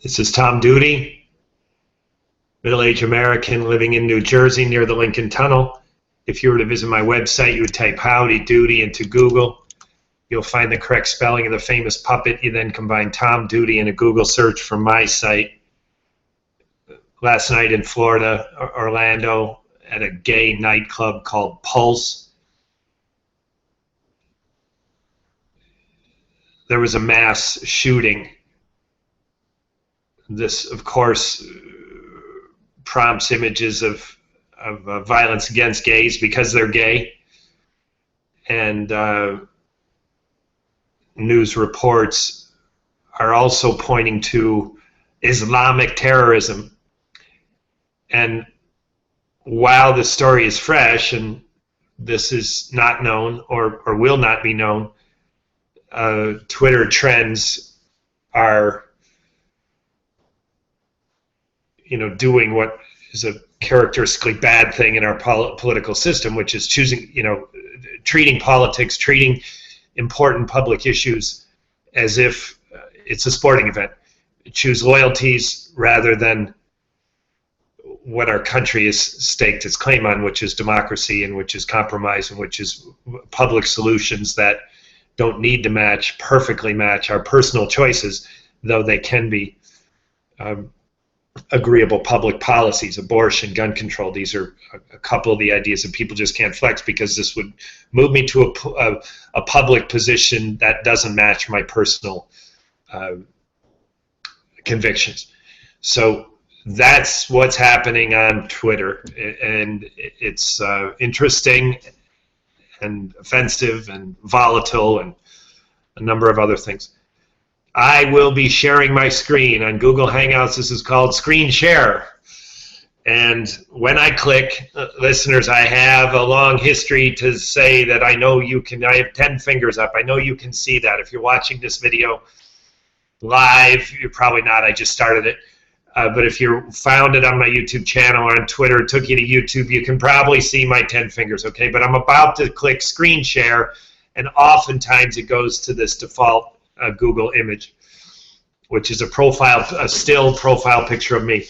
This is Tom Duty, middle-aged American living in New Jersey near the Lincoln Tunnel. If you were to visit my website, you would type Howdy Doody into Google. You'll find the correct spelling of the famous puppet. You then combine Tom Duty in a Google search from my site. Last night in Florida, Orlando, at a gay nightclub called Pulse, there was a mass shooting. This, of course, prompts images of violence against gays because they're gay. And news reports are also pointing to Islamic terrorism. And while the story is fresh and this is not known or will not be known, Twitter trends are, doing what is a characteristically bad thing in our political system, which is treating politics, treating important public issues as if it's a sporting event. Choose loyalties rather than what our country has staked its claim on, which is democracy and which is compromise and which is public solutions that don't need to perfectly match our personal choices, though they can be agreeable public policies. Abortion, gun control, these are a couple of the ideas that people just can't flex because this would move me to a public position that doesn't match my personal convictions. So that's what's happening on Twitter, and it's interesting and offensive and volatile and a number of other things. I will be sharing my screen on Google Hangouts. This is called Screen Share. And when I click, listeners, I have a long history to say that I know you can. I have 10 fingers up. I know you can see that. If you're watching this video live, you're probably not. I just started it. But if you found it on my YouTube channel or on Twitter, it took you to YouTube, you can probably see my 10 fingers, okay? But I'm about to click Screen Share, and oftentimes it goes to this default Google image, which is a still profile picture of me.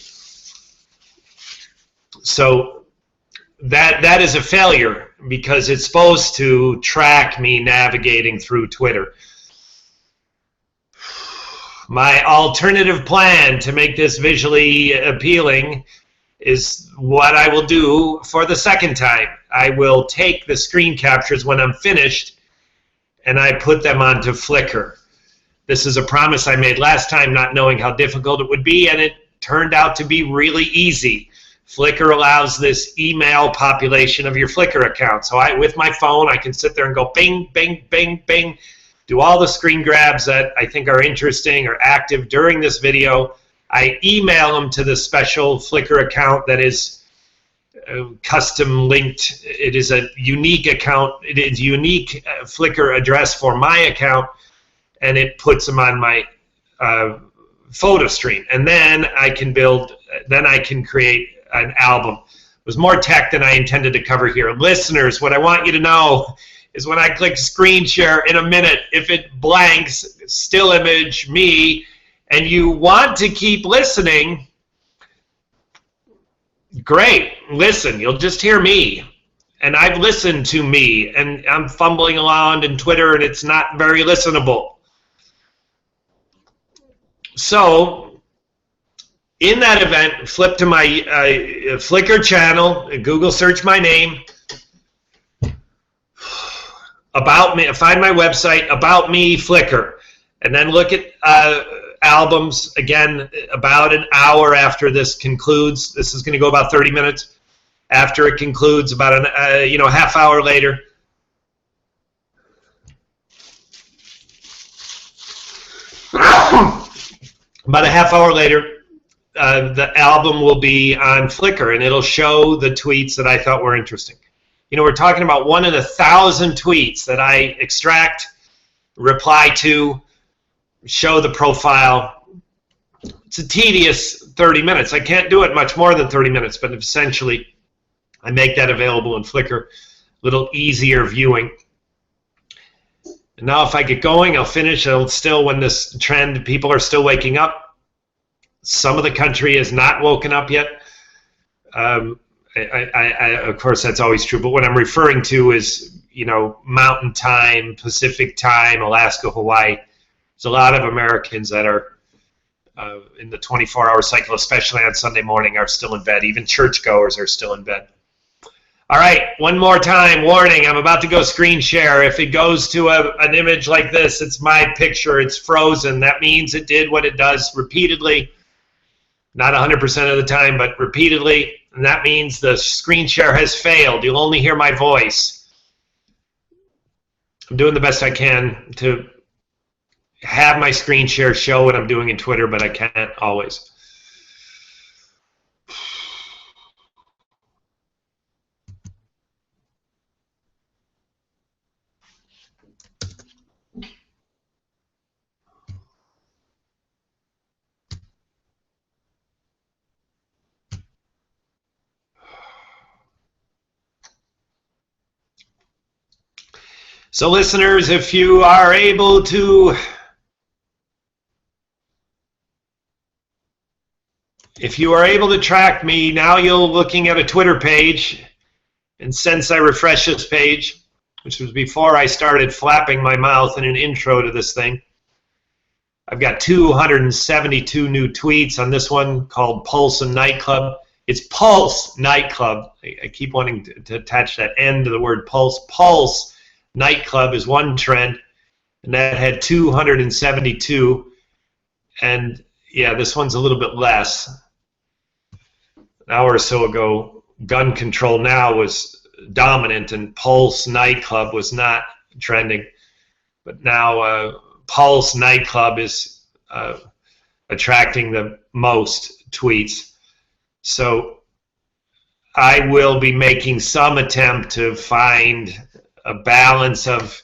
So that is a failure because it's supposed to track me navigating through Twitter. My alternative plan to make this visually appealing is what I will do for the second time. I will take the screen captures when I'm finished and I put them onto Flickr. This is a promise I made last time, not knowing how difficult it would be, and it turned out to be really easy. Flickr allows this email population of your Flickr account. So with my phone, I can sit there and go bing, bing, bing, bing, do all the screen grabs that I think are interesting or active during this video. I email them to the special Flickr account that is custom linked. It is a unique account. It is a unique Flickr address for my account, and it puts them on my photo stream. And then I can create an album. It was more tech than I intended to cover here. Listeners, what I want you to know is when I click Screen Share in a minute, if it blanks, still image, me, and you want to keep listening, great, listen, you'll just hear me. And I've listened to me, and I'm fumbling around in Twitter, and it's not very listenable. So, in that event, flip to my Flickr channel, Google search my name, About Me, find my website, About Me, Flickr, and then look at albums, again, about an hour after this concludes. This is going to go about 30 minutes. After it concludes, about half hour later, about a half hour later, the album will be on Flickr, and it'll show the tweets that I thought were interesting. We're talking about 1 in 1,000 tweets that I extract, reply to, show the profile. It's a tedious 30 minutes. I can't do it much more than 30 minutes, but essentially I make that available in Flickr. A little easier viewing. And now if I get going, I'll finish. I'll still, when this trend, people are still waking up. some of the country has not woken up yet. Of course, that's always true. But what I'm referring to is, you know, Mountain Time, Pacific Time, Alaska, Hawaii. There's a lot of Americans that are in the 24-hour cycle, especially on Sunday morning, are still in bed. Even churchgoers are still in bed. All right, one more time, warning, I'm about to go screen share. If it goes to an image like this, it's my picture, it's frozen. That means it did what it does repeatedly, not 100% of the time, but repeatedly, and that means the screen share has failed. You'll only hear my voice. I'm doing the best I can to have my screen share show what I'm doing in Twitter, but I can't always. So listeners, if you are able to track me, now you're looking at a Twitter page, and since I refresh this page, which was before I started flapping my mouth in an intro to this thing, I've got 272 new tweets on this one called Pulse and Nightclub. It's Pulse Nightclub. I keep wanting to attach that N to the word Pulse. Pulse Nightclub is one trend, and that had 272. And yeah, this one's a little bit less. An hour or so ago, Gun Control Now was dominant, and Pulse Nightclub was not trending. But now Pulse Nightclub is attracting the most tweets. So I will be making some attempt to find a balance of,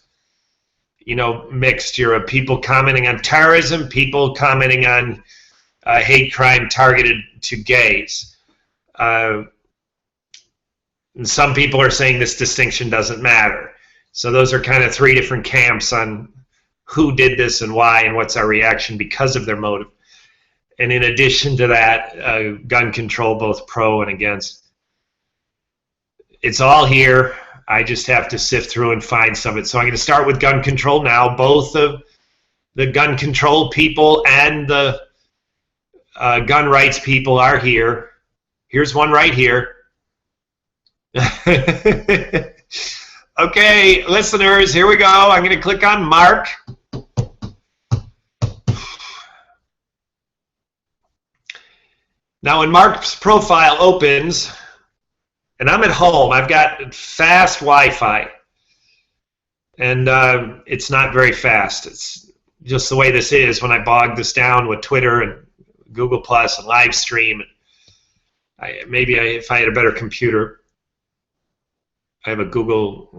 you know, mixture of people commenting on terrorism, people commenting on hate crime targeted to gays. And some people are saying this distinction doesn't matter. So those are kind of three different camps on who did this and why and what's our reaction because of their motive. And in addition to that, gun control, both pro and against. It's all here. I just have to sift through and find some of it. So I'm going to start with gun control now. Both the gun control people and the gun rights people are here. Here's one right here. Okay, listeners, here we go. I'm going to click on Mark. Now, when Mark's profile opens, and I'm at home, I've got fast Wi-Fi, and it's not very fast. It's just the way this is when I bog this down with Twitter and Google Plus and livestream. If I had a better computer, I have a Google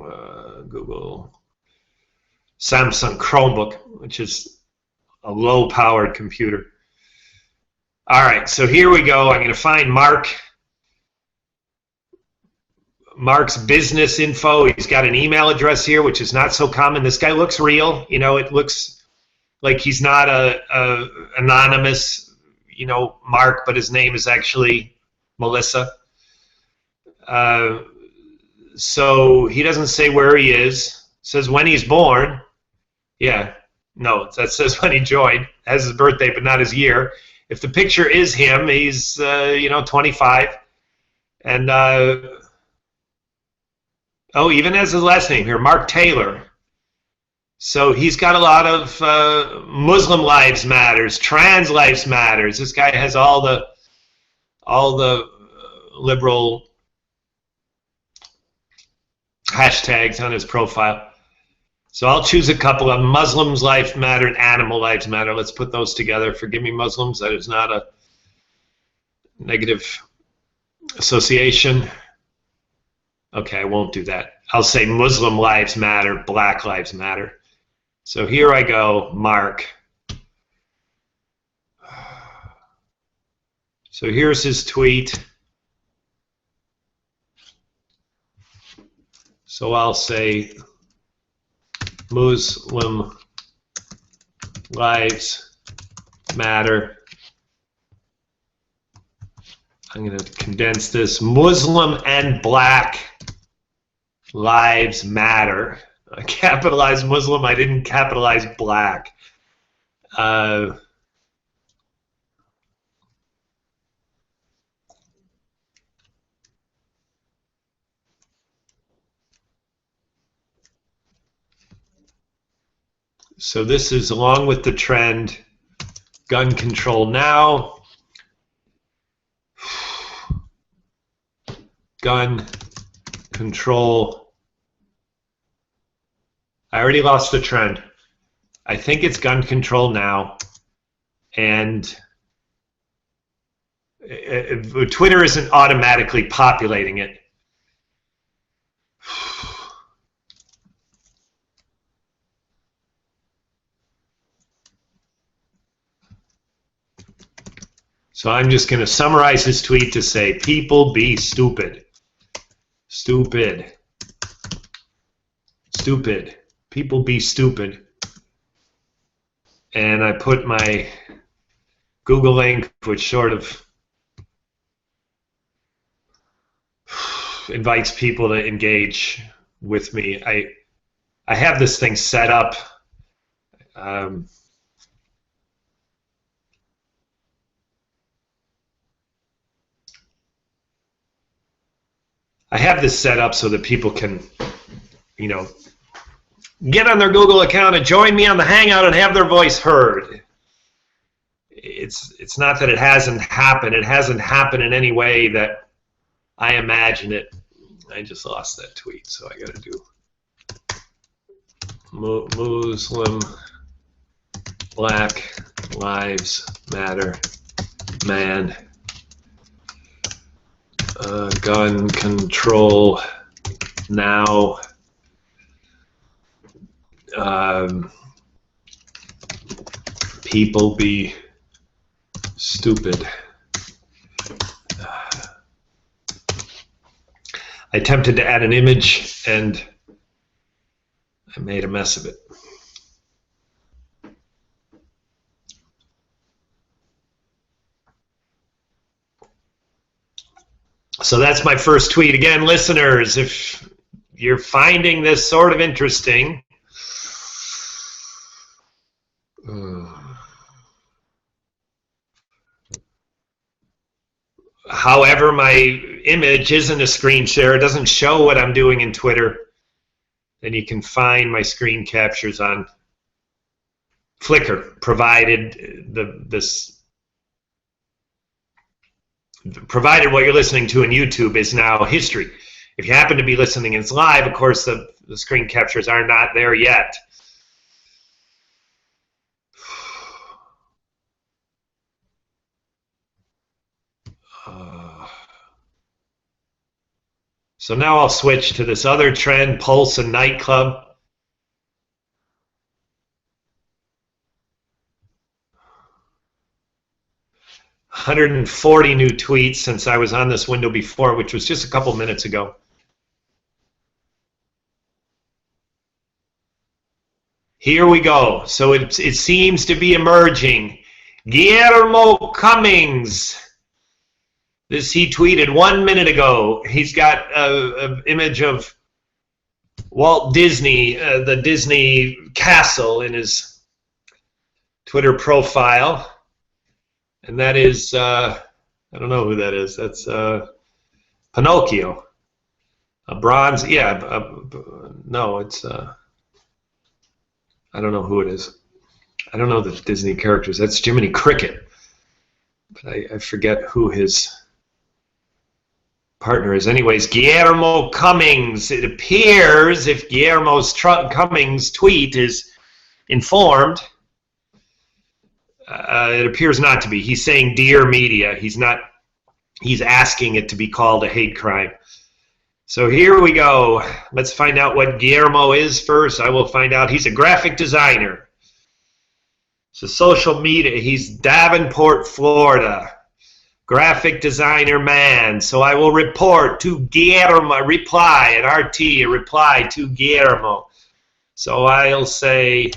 Samsung Chromebook, which is a low-powered computer. All right, so here we go. I'm going to find Mark's business info. He's got an email address here, which is not so common. This guy looks real. You know, it looks like he's not a anonymous, you know, Mark, but his name is actually Melissa. So he doesn't say where he is. Says when he's born. Yeah, no, that says when he joined. Has his birthday, but not his year. If the picture is him, he's 25, and even has his last name here, Mark Taylor. So he's got a lot of Muslim lives matters, trans lives matters. This guy has all the liberal hashtags on his profile. So I'll choose a couple of Muslims life matter and animal lives matter. Let's put those together. Forgive me, Muslims. That is not a negative association. Okay, I won't do that. I'll say Muslim lives matter, Black lives matter. So here I go, Mark. So here's his tweet. So I'll say Muslim lives matter. I'm going to condense this. Muslim and Black Lives Matter. I capitalized Muslim. I didn't capitalize Black. So this is along with the trend, gun control now, gun control. I already lost the trend. I think it's gun control now, and Twitter isn't automatically populating it. So I'm just going to summarize his tweet to say, people be stupid. Stupid. Stupid. People be stupid. And I put my Google link, which sort of invites people to engage with me. I have this thing set up. I have this set up so that people can, you know, get on their Google account and join me on the Hangout and have their voice heard. It's not that it hasn't happened. It hasn't happened in any way that I imagine it. I just lost that tweet, so I got to do Muslim Black Lives Matter man. Gun control now. People be stupid. I attempted to add an image and I made a mess of it. So that's my first tweet. Again, listeners, if you're finding this sort of interesting, however, my image isn't a screen share, it doesn't show what I'm doing in Twitter, then you can find my screen captures on Flickr, provided provided what you're listening to in YouTube is now history. If you happen to be listening and it's live, of course, the screen captures are not there yet. So now I'll switch to this other trend, Pulse and Nightclub. $140 new tweets since I was on this window before, which was just a couple minutes ago. Here we go. So it seems to be emerging. Guillermo Cummings. This he tweeted 1 minute ago. He's got an image of Walt Disney, the Disney castle, in his Twitter profile. And that is, I don't know who that is. That's Pinocchio. A bronze, yeah. No, it's, I don't know who it is. I don't know the Disney characters. That's Jiminy Cricket. But I forget who his partner is. Anyways, Guillermo Cummings. It appears, if Guillermo Cummings' tweet is informed, it appears not to be. He's saying dear media. He's not. He's asking it to be called a hate crime. So here we go. Let's find out what Guillermo is first. I will find out. He's a graphic designer. So social media. He's Davenport, Florida. Graphic designer man. So I will report to Guillermo. Reply at RT. A reply to Guillermo. So I'll say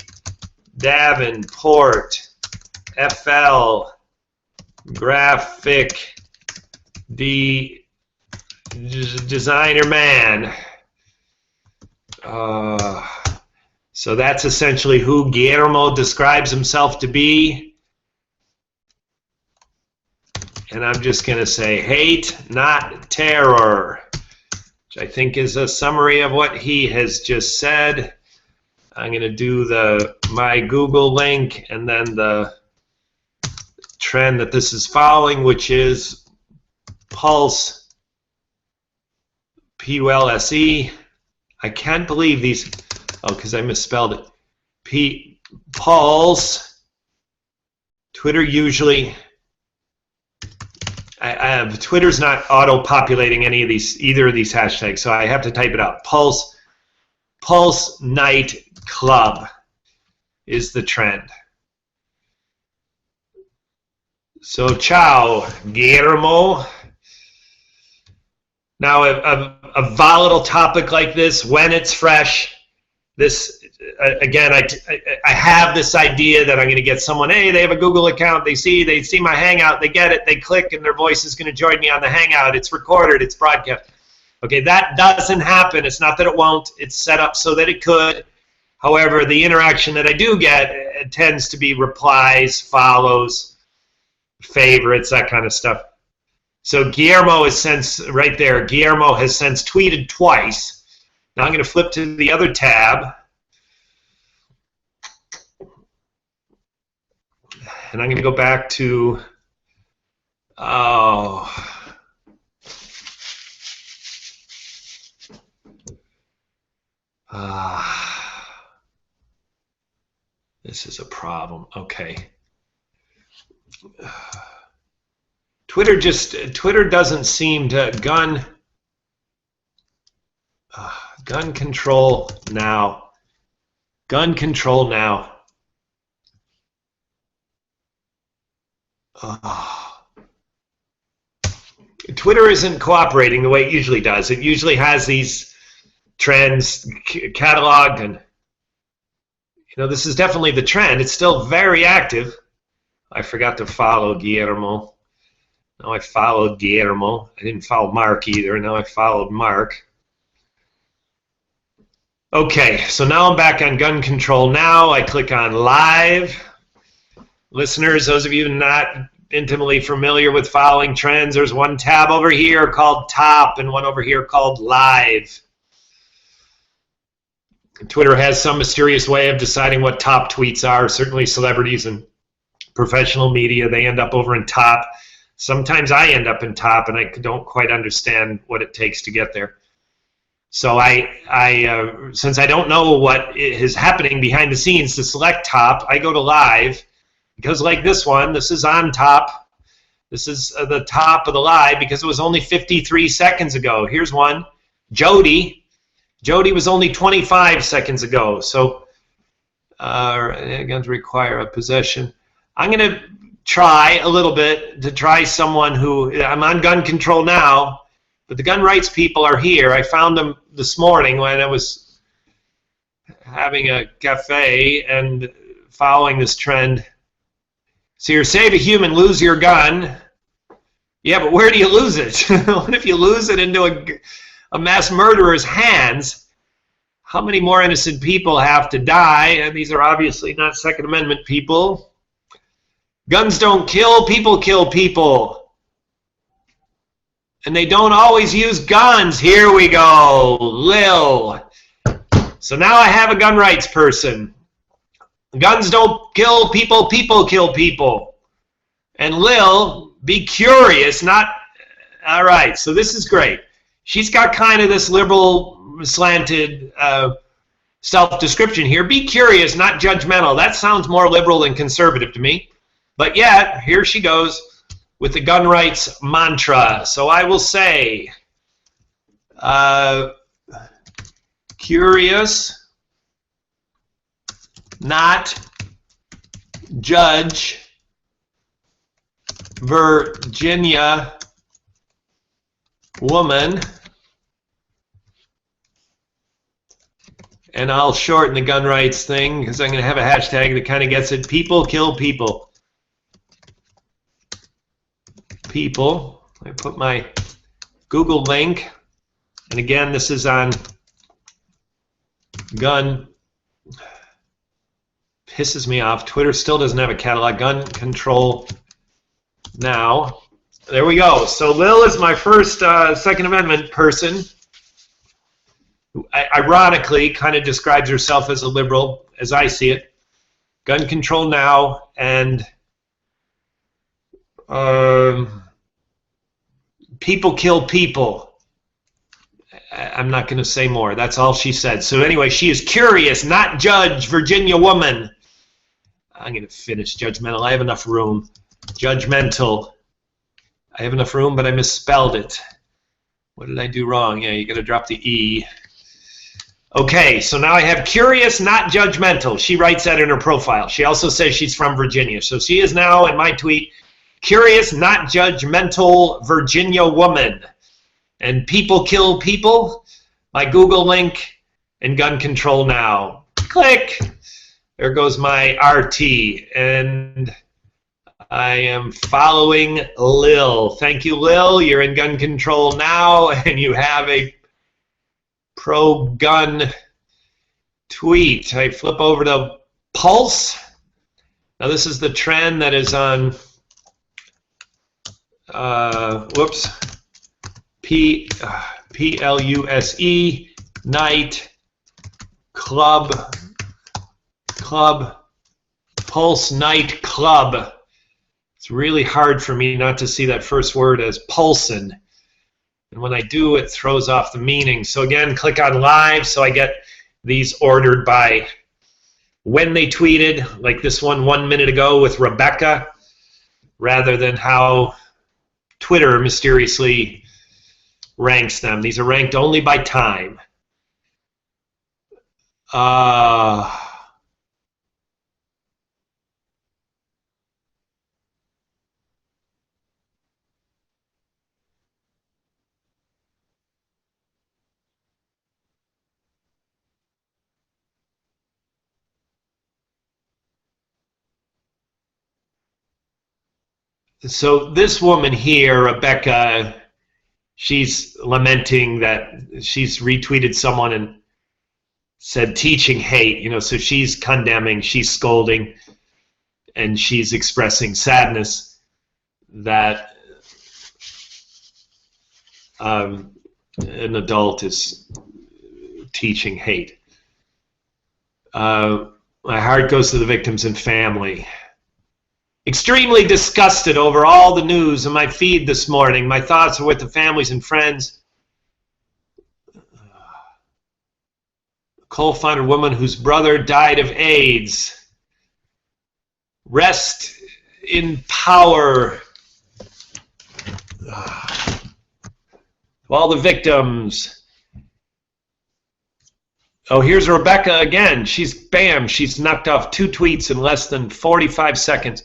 Davenport. FL graphic the designer man. So that's essentially who Guillermo describes himself to be. And I'm just going to say hate, not terror, which I think is a summary of what he has just said. I'm going to do my Google link and then the trend that this is following, which is Pulse, P-U-L-S-E. I can't believe these, because I misspelled it. Pulse. Twitter usually, Twitter's not auto-populating either of these hashtags, so I have to type it out. Pulse Night Club is the trend. So, ciao, Guillermo. Now, a volatile topic like this, when it's fresh, this, again, I have this idea that I'm going to get someone, hey, they have a Google account, they see my Hangout, they get it, they click, and their voice is going to join me on the Hangout. It's recorded, it's broadcast. Okay, that doesn't happen. It's not that it won't. It's set up so that it could. However, the interaction that I do get tends to be replies, follows, favorites, that kind of stuff. So Guillermo has since, right there, Guillermo has since tweeted twice. Now I'm going to flip to the other tab. And I'm going to go back to, this is a problem. Okay. Twitter doesn't seem to gun control now. Gun control now. Twitter isn't cooperating the way it usually does. It usually has these trends cataloged, and this is definitely the trend. It's still very active. I forgot to follow Guillermo. Now I followed Guillermo. I didn't follow Mark either. Now I followed Mark. Okay, so now I'm back on gun control now. I click on live. Listeners, those of you not intimately familiar with following trends, there's one tab over here called top and one over here called live. Twitter has some mysterious way of deciding what top tweets are. Certainly celebrities and professional media, they end up over in top. Sometimes I end up in top, and I don't quite understand what it takes to get there. So since I don't know what is happening behind the scenes to select top, I go to live, because like this one, this is on top. This is the top of the live because it was only 53 seconds ago. Here's one, Jody. Jody was only 25 seconds ago. So going to require a possession. I'm going to try a little bit to try someone who, I'm on gun control now, but the gun rights people are here. I found them this morning when I was having a cafe and following this trend. So you're save a human, lose your gun. Yeah, but where do you lose it? What if you lose it into a mass murderer's hands? How many more innocent people have to die? And these are obviously not Second Amendment people. Guns don't kill people. And they don't always use guns. Here we go, Lil. So now I have a gun rights person. Guns don't kill people kill people. And Lil, be curious, not, all right, so this is great. She's got kind of this liberal slanted self-description here. Be curious, not judgmental. That sounds more liberal than conservative to me. But yet, here she goes with the gun rights mantra. So I will say, curious, not judge, Virginia woman, and I'll shorten the gun rights thing because I'm going to have a hashtag that kind of gets it. People kill people. People. me put my Google link. And again, this is on gun. Pisses me off. Twitter still doesn't have a catalog. Gun control now. There we go. So Lil is my first Second Amendment person, who ironically kind of describes herself as a liberal, as I see it. Gun control now, and people kill people. I'm not going to say more. That's all she said. So anyway, she is curious, not judge, Virginia woman. I'm going to finish judgmental. I have enough room. Judgmental. I have enough room, but I misspelled it. What did I do wrong? Yeah, you got to drop the E. Okay, so now I have curious, not judgmental. She writes that in her profile. She also says she's from Virginia. So she is now, in my tweet, curious, not judgmental Virginia woman. And people kill people. My Google link and gun control now. Click. There goes my RT. And I am following Lil. Thank you, Lil. You're in gun control now, and you have a pro-gun tweet. I flip over to Pulse. Now this is the trend that is on, P-L-U-S-E, night, club, Pulse night club. It's really hard for me not to see that first word as pulsin'. And when I do, it throws off the meaning. So again, click on live so I get these ordered by when they tweeted, like this one 1 minute ago with Rebecca, rather than how Twitter mysteriously ranks them. These are ranked only by time. So this woman here, Rebecca, she's lamenting that she's retweeted someone and said teaching hate, you know, so she's condemning, she's scolding, and she's expressing sadness that an adult is teaching hate. My heart goes to the victims and family. Extremely disgusted over all the news in my feed this morning. My thoughts are with the families and friends. Coal-fired woman whose brother died of AIDS. Rest in power. All the victims. Oh, here's Rebecca again. She's knocked off 2 tweets in less than 45 seconds.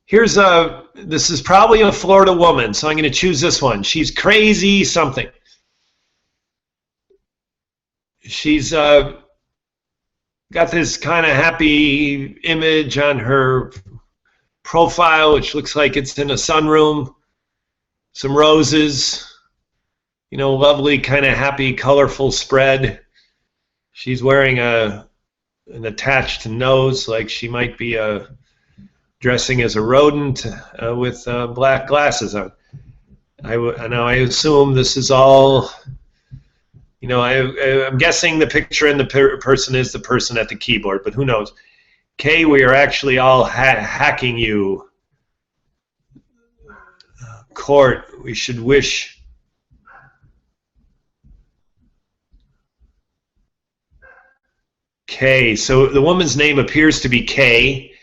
This is probably a Florida woman, so I'm going to choose this one. She's crazy something. She's got this kind of happy image on her profile, which looks like it's in a sunroom. Some roses, you know, lovely kind of happy, colorful spread. She's wearing an attached nose, like she might be dressing as a rodent with black glasses on. I assume this is all, you know, I'm guessing the picture and the person is the person at the keyboard, but who knows. Kay, we are actually all hacking you. Court, we should wish. Kay, so the woman's name appears to be Kay,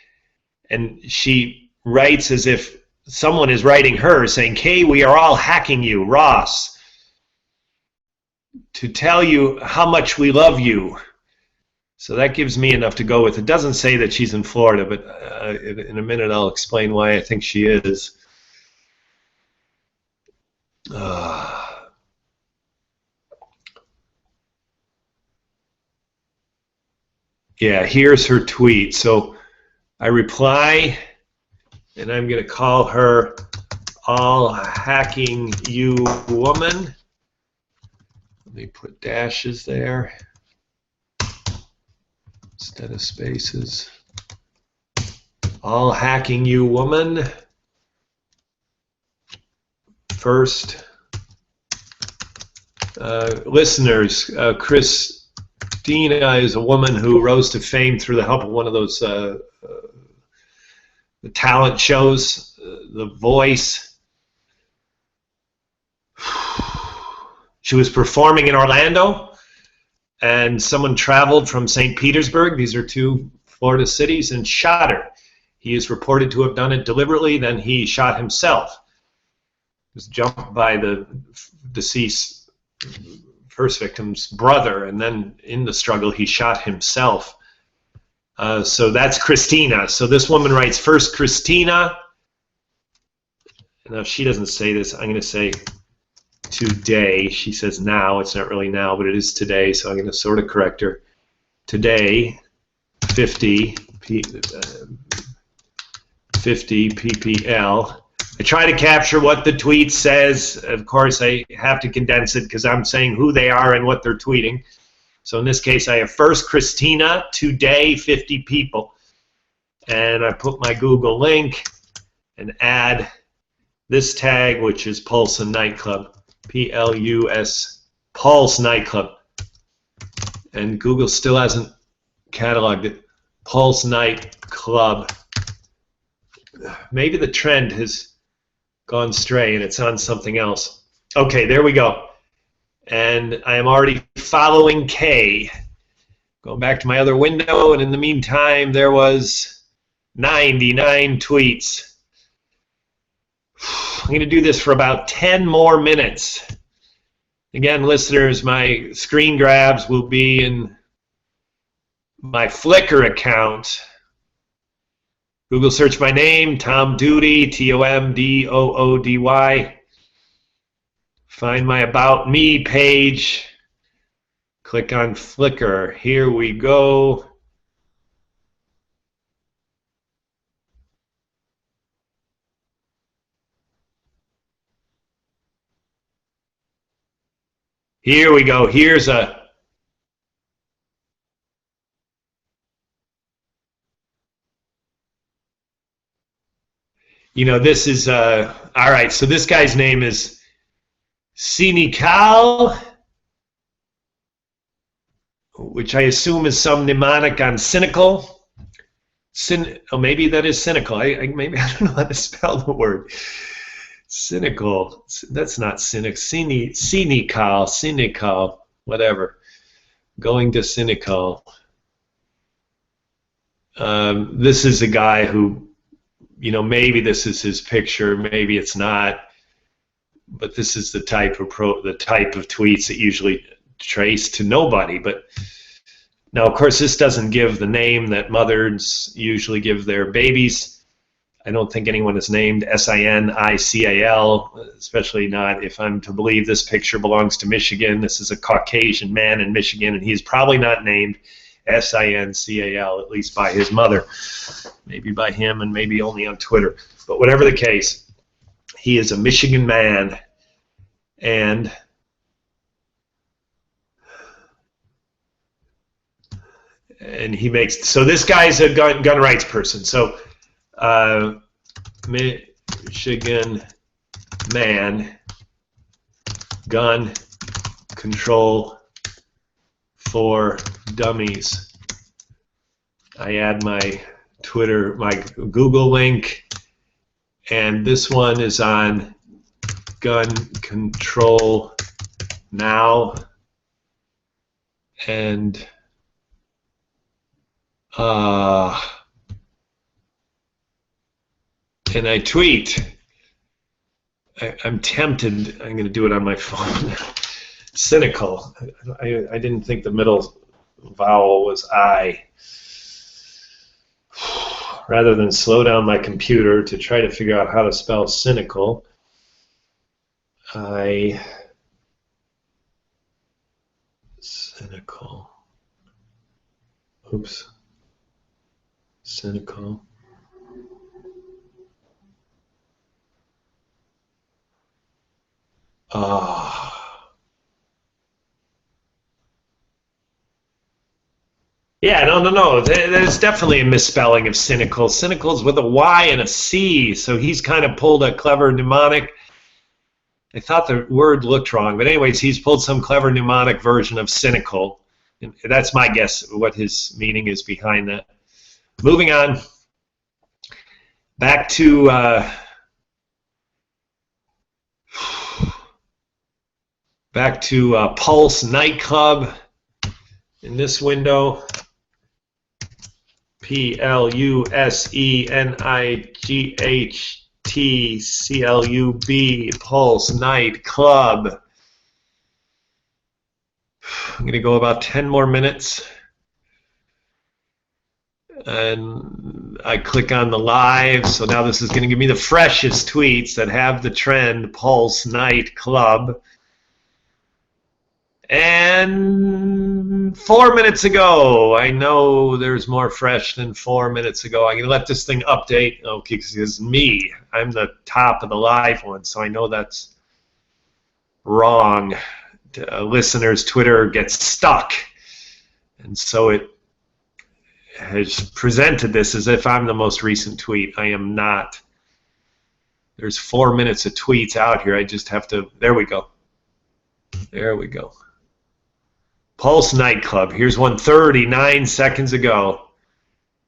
and she writes as if someone is writing her, saying, Kay, we are all hacking you, Ross, to tell you how much we love you. So that gives me enough to go with. It doesn't say that she's in Florida, but in a minute I'll explain why I think she is. Yeah, here's her tweet. So I reply, and I'm going to call her all hacking you woman. Let me put dashes there instead of spaces. All hacking you woman. First, listeners, Christina is a woman who rose to fame through the help of one of those the talent shows, The Voice. She was performing in Orlando, and someone traveled from St. Petersburg, these are two Florida cities, and shot her. He is reported to have done it deliberately, then he shot himself. He was jumped by the deceased first victim's brother, and then in the struggle he shot himself. So that's Christina. So this woman writes, first Christina. Now if she doesn't say this, I'm going to say today. She says now. It's not really now, but it is today, so I'm going to sort of correct her. Today, 50 ppl. I try to capture what the tweet says. Of course, I have to condense it because I'm saying who they are and what they're tweeting. So in this case, I have first Christina, today, 50 people. And I put my Google link and add this tag, which is Pulse and Nightclub. P-L-U-S, Pulse Nightclub. And Google still hasn't cataloged it. Pulse Nightclub. Maybe the trend has gone stray and it's on something else. Okay, there we go. And I am already following Kay. Going back to my other window, and in the meantime, there was 99 tweets. I'm going to do this for about 10 more minutes. Again, listeners, my screen grabs will be in my Flickr account. Google search my name, Tom Doody, T-O-M-D-O-O-D-Y. Find my About Me page. Click on Flickr. Here we go. Here we go. Here's a... You know, this is... all right, so this guy's name is Sinikal, which I assume is some mnemonic on cynical. Oh, maybe that is cynical. Maybe I don't know how to spell the word. Cynical. That's not cynic. Cynical, whatever. Going to cynical. This is a guy who, you know, maybe this is his picture, maybe it's not. But this is the type of tweets that usually trace to nobody. But now, of course, this doesn't give the name that mothers usually give their babies. I don't think anyone is named S-I-N-I-C-A-L, especially not if I'm to believe this picture belongs to Michigan. This is a Caucasian man in Michigan, and he's probably not named S-I-N-C-A-L, at least by his mother. Maybe by him, and maybe only on Twitter. But whatever the case, he is a Michigan man, and he makes, so this guy's a gun rights person. So Michigan man, gun control for dummies. I add my Twitter, my Google link, and this one is on gun control now, and I tweet. I'm tempted. I'm going to do it on my phone. Cynical. I didn't think the middle vowel was I. Rather than slow down my computer to try to figure out how to spell cynical, cynical. Oops. Cynical. Yeah, no. There's definitely a misspelling of cynical. Cynical's with a Y and a C, so he's kind of pulled a clever mnemonic. I thought the word looked wrong, but anyways, he's pulled some clever mnemonic version of cynical. And that's my guess what his meaning is behind that. Moving on. Back to Pulse nightclub in this window. PLUSENIGHTCLUB, Pulse nightclub. I'm going to go about 10 more minutes. And I click on the live, so now this is going to give me the freshest tweets that have the trend Pulse nightclub. And 4 minutes ago, I know there's more fresh than 4 minutes ago. I'm going to let this thing update. Okay, because it's me. I'm the top of the live one, so I know that's wrong. Listeners' Twitter gets stuck. And so it has presented this as if I'm the most recent tweet. I am not. There's 4 minutes of tweets out here. I just have to, there we go. There we go. Pulse nightclub. Here's one 39 seconds ago.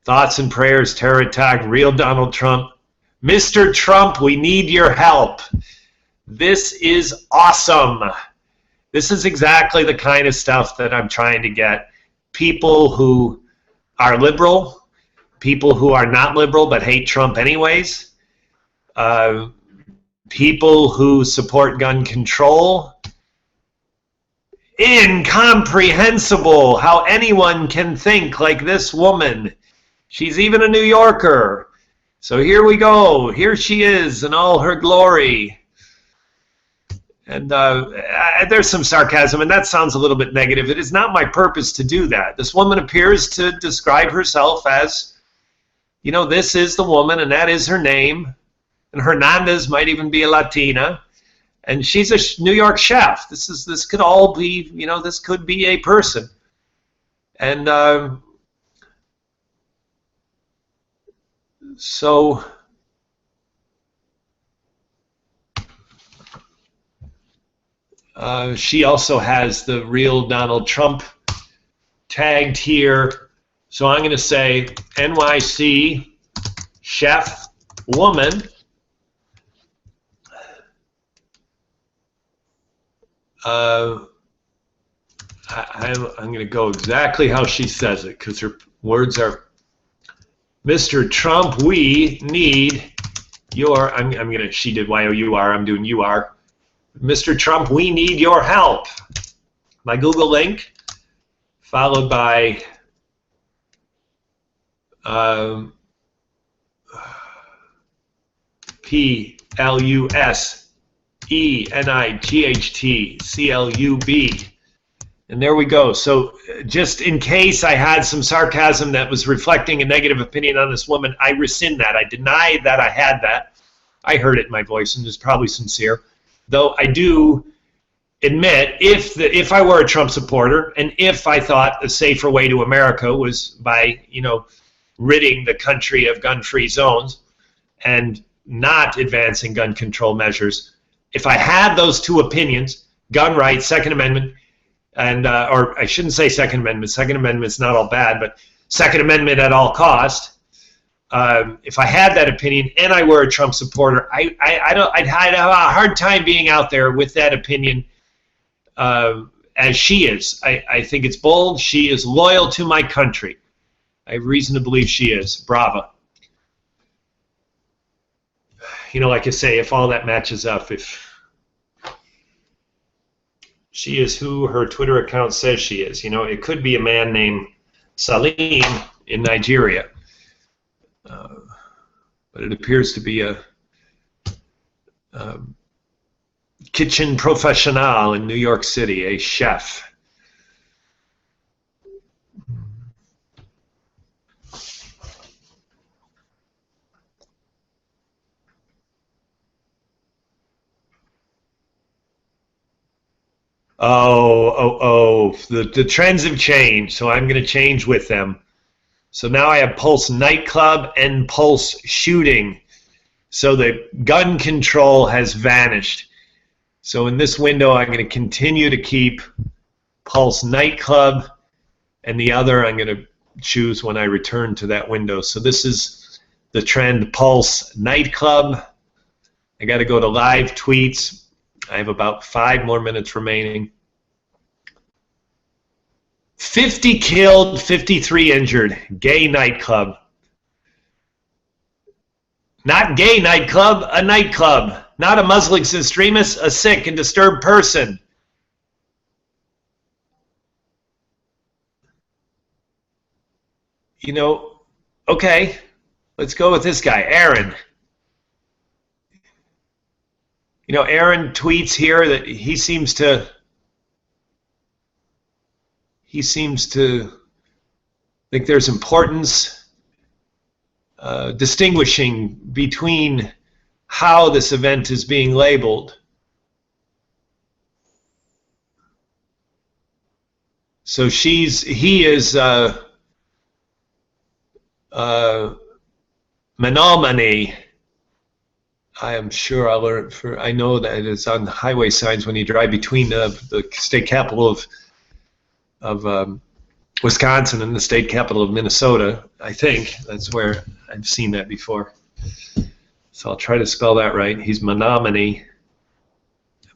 Thoughts and prayers, terror attack, real Donald Trump. Mr. Trump, we need your help. This is awesome. This is exactly the kind of stuff that I'm trying to get. People who are liberal, people who are not liberal but hate Trump anyways, people who support gun control. Incomprehensible how anyone can think like this woman. She's even a New Yorker. So here we go. Here she is in all her glory. And there's some sarcasm, and that sounds a little bit negative. It is not my purpose to do that. This woman appears to describe herself as, you know, this is the woman, and that is her name. And Hernandez might even be a Latina. And she's a New York chef. This could all be, you know, this could be a person. And so she also has the real Donald Trump tagged here. So I'm going to say NYC chef woman. I'm going to go exactly how she says it because her words are, Mr. Trump, we need your, I'm going to, she did Y-O-U-R, I'm doing U-R. Mr. Trump, we need your help. My Google link, followed by PLUSENIGHTCLUB. And there we go. So just in case I had some sarcasm that was reflecting a negative opinion on this woman, I rescind that. I deny that I had that. I heard it in my voice, and it's probably sincere. Though I do admit, if I were a Trump supporter, and if I thought the safer way to America was by, you know, ridding the country of gun-free zones and not advancing gun control measures, if I had those two opinions, gun rights, Second Amendment, and or I shouldn't say Second Amendment. Second Amendment's not all bad, but Second Amendment at all cost. If I had that opinion and I were a Trump supporter, I'd have a hard time being out there with that opinion as she is. I think it's bold. She is loyal to my country. I have reason to believe she is. Brava. You know, like I say, if all that matches up, if she is who her Twitter account says she is, you know, it could be a man named Salim in Nigeria. But it appears to be a kitchen professional in New York City, a chef. The trends have changed, so I'm going to change with them. So now I have Pulse Nightclub and Pulse Shooting. So the gun control has vanished. So in this window, I'm going to continue to keep Pulse Nightclub, and the other I'm going to choose when I return to that window. So this is the trend Pulse Nightclub. I got to go to live tweets. I have about 5 more minutes remaining. 50 killed, 53 injured. Gay nightclub. Not gay nightclub, a nightclub. Not a Muslim extremist, a sick and disturbed person. You know, okay, let's go with this guy, Aaron. You know, Aaron tweets here that he seems to think there's importance distinguishing between how this event is being labeled. So he is Menominee. I am sure I'll learn. I know that it's on highway signs when you drive between the state capital of Wisconsin and the state capital of Minnesota. I think that's where I've seen that before. So I'll try to spell that right. He's Menominee. I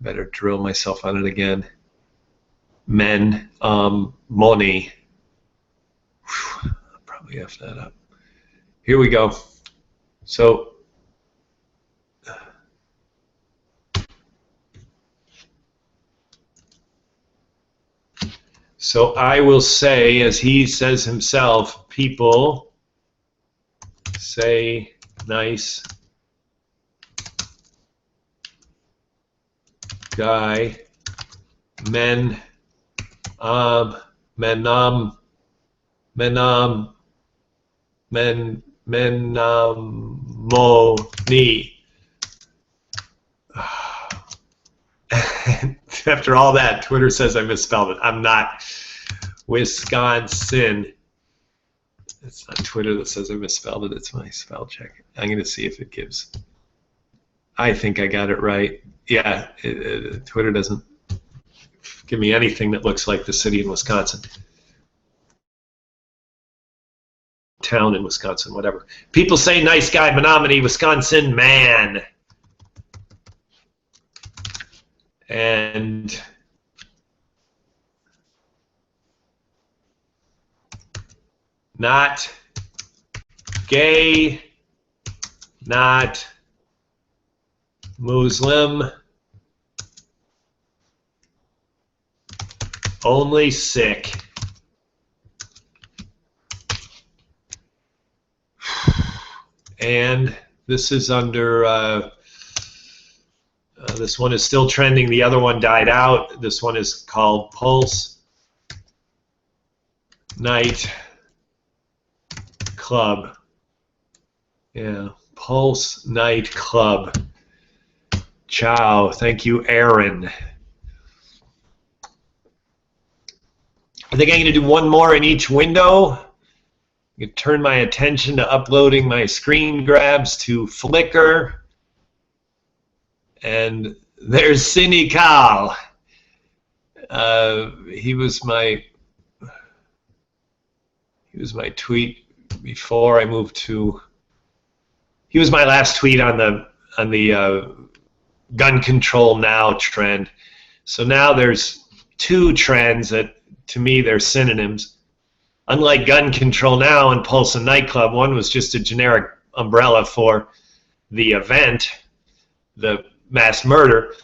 better drill myself on it again. Moni. I'll probably F that up. Here we go. So I will say, as he says himself, people say nice guy, men, menamoni. After all that, Twitter says I misspelled it. I'm not. Wisconsin. It's not Twitter that says I misspelled it. It's my spell check. I'm going to see if it gives. I think I got it right. Yeah, Twitter doesn't give me anything that looks like the city in Wisconsin. Town in Wisconsin, whatever. People say nice guy, Menominee, Wisconsin, man. And not gay, not Muslim, only sick. And this is under, this one is still trending. The other one died out. This one is called Pulse Night Club. Yeah, Pulse Night Club. Ciao. Thank you, Aaron. I think I'm going to do one more in each window. I can turn my attention to uploading my screen grabs to Flickr. And there's Cindy Cal. He was my tweet before I moved to. He was my last tweet on the gun control now trend. So now there's two trends that to me they're synonyms. Unlike gun control now and Pulse and Nightclub, one was just a generic umbrella for the event, the mass murder.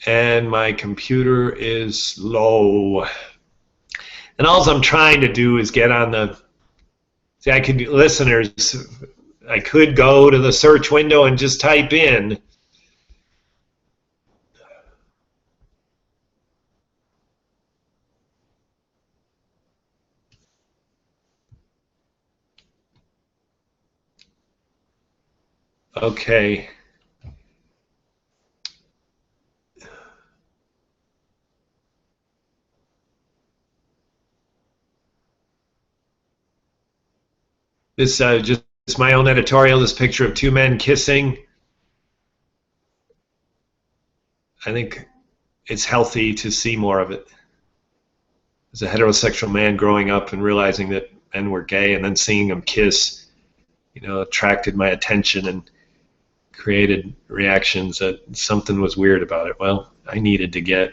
And my computer is low. And all I'm trying to do is get on the. See, I could, listeners, I could go to the search window and just type in. Okay. This just my own editorial. This picture of two men kissing. I think it's healthy to see more of it. As a heterosexual man growing up and realizing that men were gay, and then seeing them kiss, you know, attracted my attention and created reactions that something was weird about it. Well, I needed to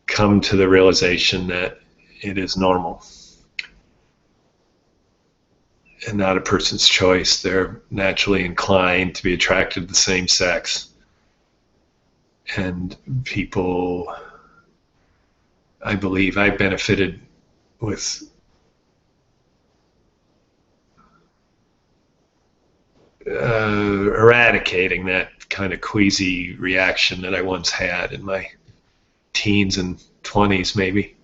come to the realization that it is normal and not a person's choice. They're naturally inclined to be attracted to the same sex. And people, I believe, I benefited with eradicating that kind of queasy reaction that I once had in my teens and 20s, maybe.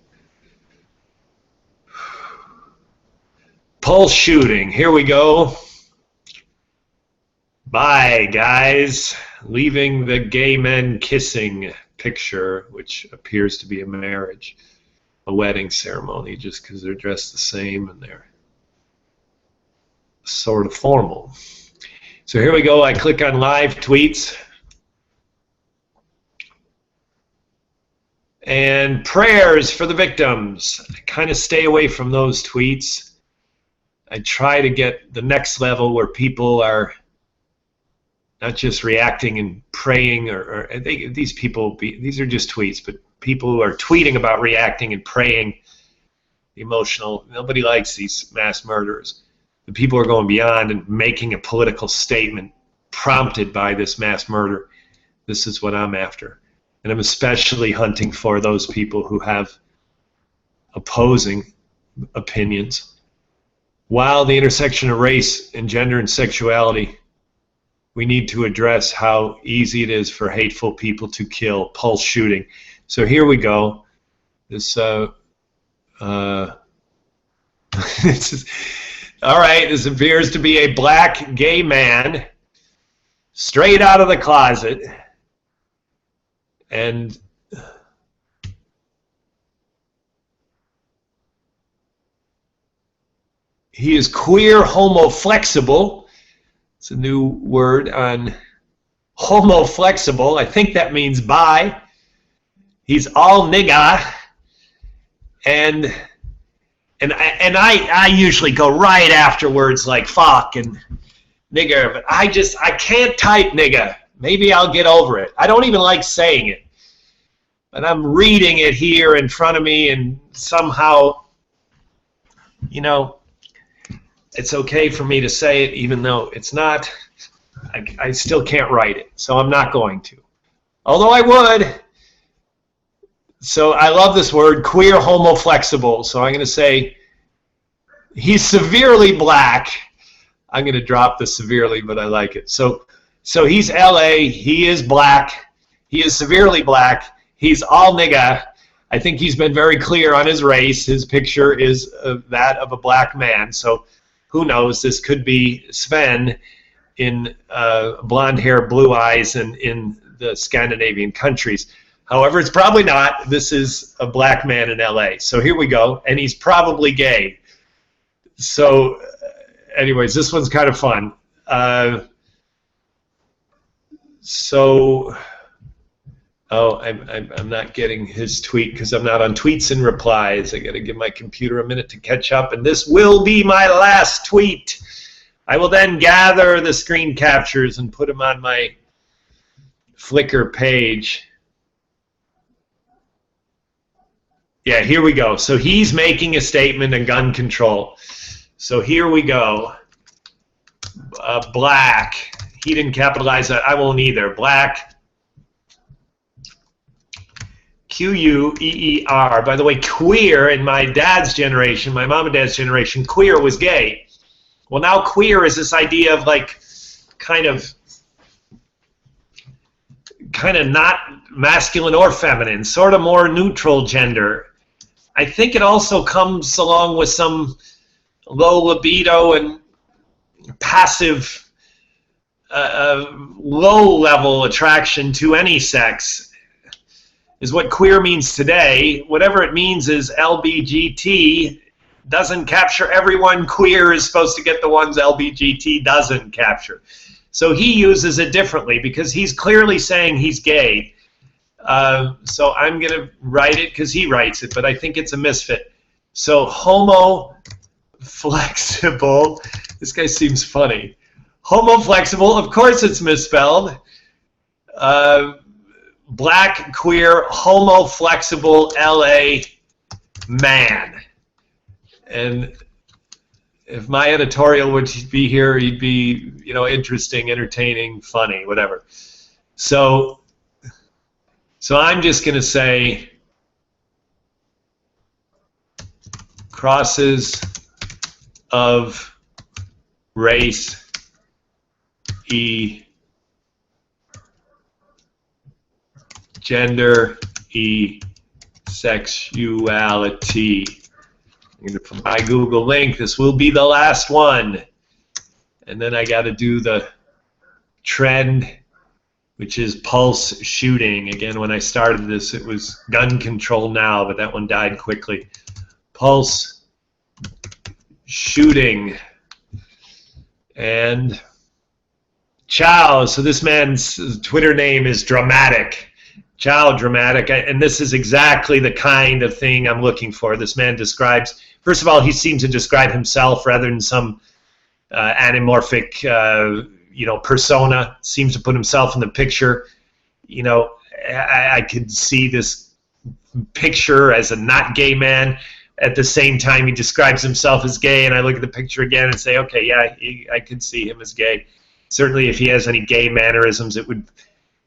Pulse shooting, here we go. Bye, guys. Leaving the gay men kissing picture, which appears to be a marriage, a wedding ceremony, just because they're dressed the same and they're sort of formal. So here we go. I click on live tweets. And prayers for the victims. I kind of stay away from those tweets. I try to get the next level where people are not just reacting and praying, or these people, these are just tweets, but people who are tweeting about reacting and praying, emotional. Nobody likes these mass murderers. The people are going beyond and making a political statement prompted by this mass murder. This is what I'm after. And I'm especially hunting for those people who have opposing opinions. While the intersection of race and gender and sexuality, we need to address how easy it is for hateful people to kill. Pulse shooting. So here we go. This this is, all right, this appears to be a black gay man straight out of the closet, and he is queer homoflexible. It's a new word on homoflexible. I think that means bi. He's all nigga, and I usually go right after words like fuck and nigger, but I can't type nigga. Maybe I'll get over it. I don't even like saying it, but I'm reading it here in front of me, and somehow, you know, it's okay for me to say it, even though it's not. I still can't write it, so I'm not going to. Although I would. So I love this word, queer homoflexible. So I'm going to say he's severely black. I'm going to drop the severely, but I like it. So he's LA. He is black. He is severely black. He's all nigga. I think he's been very clear on his race. His picture is that of a black man. So who knows? This could be Sven in blonde hair, blue eyes, and in the Scandinavian countries. However, it's probably not. This is a black man in LA. So here we go. And he's probably gay. So anyways, this one's kind of fun. I'm not getting his tweet because I'm not on tweets and replies. I got to give my computer a minute to catch up. And this will be my last tweet. I will then gather the screen captures and put them on my Flickr page. Yeah, here we go. So he's making a statement on gun control. So here we go. Black. He didn't capitalize that. I won't either. Black. Q-U-E-E-R. By the way, queer in my dad's generation, my mom and dad's generation, queer was gay. Well, now queer is this idea of like kind of not masculine or feminine, sort of more neutral gender. I think it also comes along with some low libido and passive low-level attraction to any sex is what queer means today. Whatever it means is LBGT doesn't capture everyone. Queer is supposed to get the ones LBGT doesn't capture. So he uses it differently because he's clearly saying he's gay. So I'm going to write it because he writes it, but I think it's a misfit. So homo flexible. This guy seems funny. Homo flexible, of course it's misspelled. Black, queer, homo flexible, LA man. And if my editorial would be here, he'd be, you know, interesting, entertaining, funny, whatever. So I'm just going to say crosses of race E, gender E, sexuality. I'm going to put my Google link. This will be the last one. And then I got to do the trend, which is pulse shooting. Again, when I started this, it was gun control now, but that one died quickly. Pulse shooting. And Chow. So this man's Twitter name is Dramatic. Chow Dramatic. And this is exactly the kind of thing I'm looking for. This man describes, first of all, he seems to describe himself rather than some anamorphic you know, persona. Seems to put himself in the picture. You know, I could see this picture as a not gay man. At the same time, he describes himself as gay, and I look at the picture again and say, okay, yeah, I could see him as gay. Certainly, if he has any gay mannerisms, it would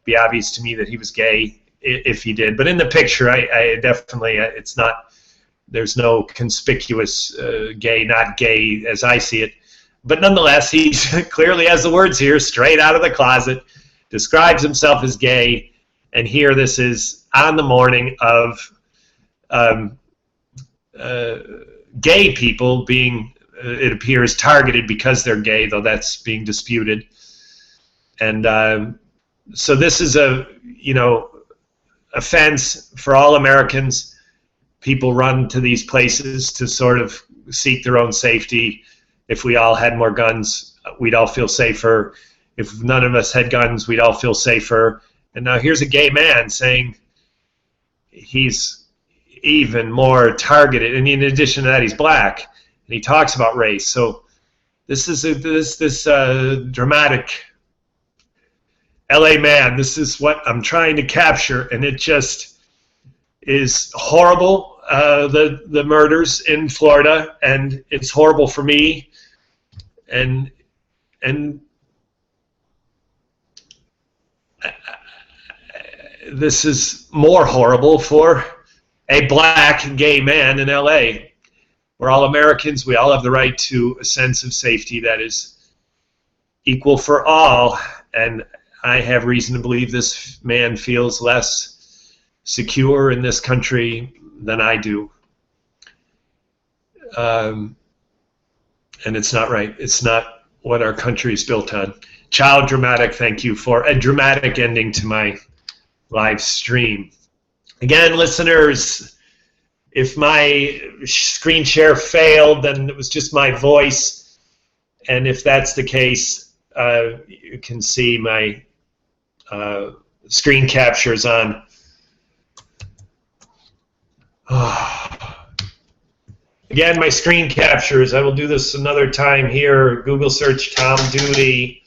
be obvious to me that he was gay if he did. But in the picture, I definitely, it's not, there's no conspicuous gay, not gay as I see it. But nonetheless, he clearly has the words here, straight out of the closet, describes himself as gay, and here this is on the morning of gay people being, it appears, targeted because they're gay, though that's being disputed. And so this is a, you know, offense for all Americans. People run to these places to sort of seek their own safety. If we all had more guns, we'd all feel safer. If none of us had guns, we'd all feel safer. And now here's a gay man saying he's even more targeted. And in addition to that, he's black. And he talks about race. So this is this dramatic LA man. This is what I'm trying to capture. And it just is horrible, the murders in Florida. And it's horrible for me. And this is more horrible for a black gay man in LA. We're all Americans. We all have the right to a sense of safety that is equal for all. And I have reason to believe this man feels less secure in this country than I do. And it's not right. It's not what our country is built on. Chow Dramatic, thank you for a dramatic ending to my live stream. Again, listeners, if my screen share failed, then it was just my voice. And if that's the case, you can see my screen captures on. Again, my screen captures. I will do this another time here. Google search Tom Duty.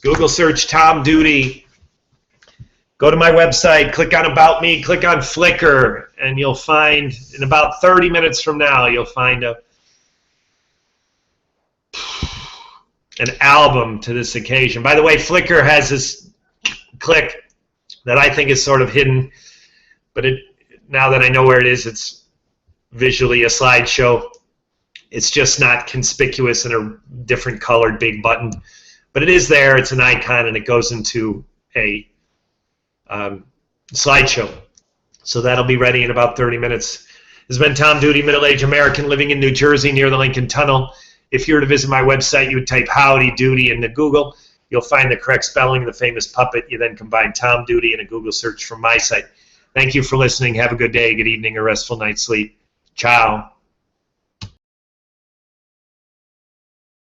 Google search Tom Duty. Go to my website, click on About Me, click on Flickr, and you'll find, in about 30 minutes from now, you'll find an album to this occasion. By the way, Flickr has this click that I think is sort of hidden, but now that I know where it is, it's visually a slideshow. It's just not conspicuous in a different colored big button. But it is there, it's an icon, and it goes into a slideshow. So that'll be ready in about 30 minutes. This has been Tom Duty, middle-aged American living in New Jersey near the Lincoln Tunnel. If you were to visit my website, you would type Howdy Doody into Google. You'll find the correct spelling of the famous puppet. You then combine Tom Doody in a Google search from my site. Thank you for listening. Have a good day, good evening, or restful night's sleep. Ciao.